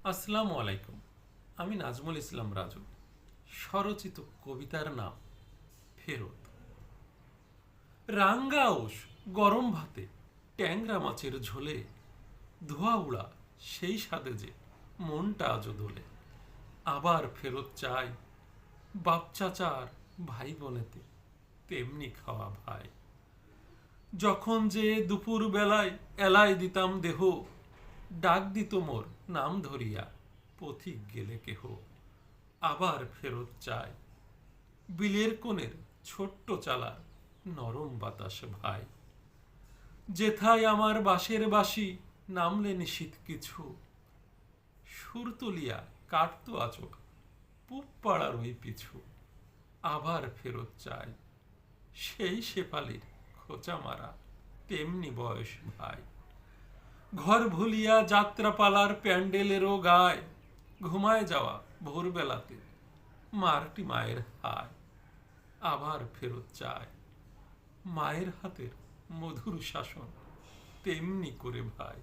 আসসালামু আলাইকুম। আমি নাজমুল ইসলাম রাজু। স্বরচিত কবিতার নাম ফেরত। রাঙ্গাউস গরম ভাতে ট্যাংরা মাছের ঝোলে ধোয়া উড়া সেই স্বাদে যে মনটা আজও দোলে। আবার ফেরত চাই বাপ চাচার ভাই বোনেতে তেমনি খাওয়া ভাই। যখন যে দুপুর বেলায় এলাই দিতাম দেহ, ডাক দিত মোর নাম ধরিয়া পথিক গেলে কেহ। আবার ফেরত চায় বিলের কোণের ছোট্ট চালার নরম বাতাস ভাই। যেথায় আমার বাঁশের বাঁশি নামলে নিশীথ কিছু, সুর তুলিয়া কাটত আচক পুব পাড়ার ওই পিছু। আবার ফেরত চায় সেই শেফালির খোঁচা মারা তেমনি বয়স ভাই। ঘর ভুলিয়া যাত্রাপালার প্যান্ডেলেরও গায় ঘুমায় যাওয়া ভোরবেলাতে মারটি মায়ের হায়। আবার ফেরত চায় মায়ের হাতের মধুর শাসন তেমনি করে ভাই।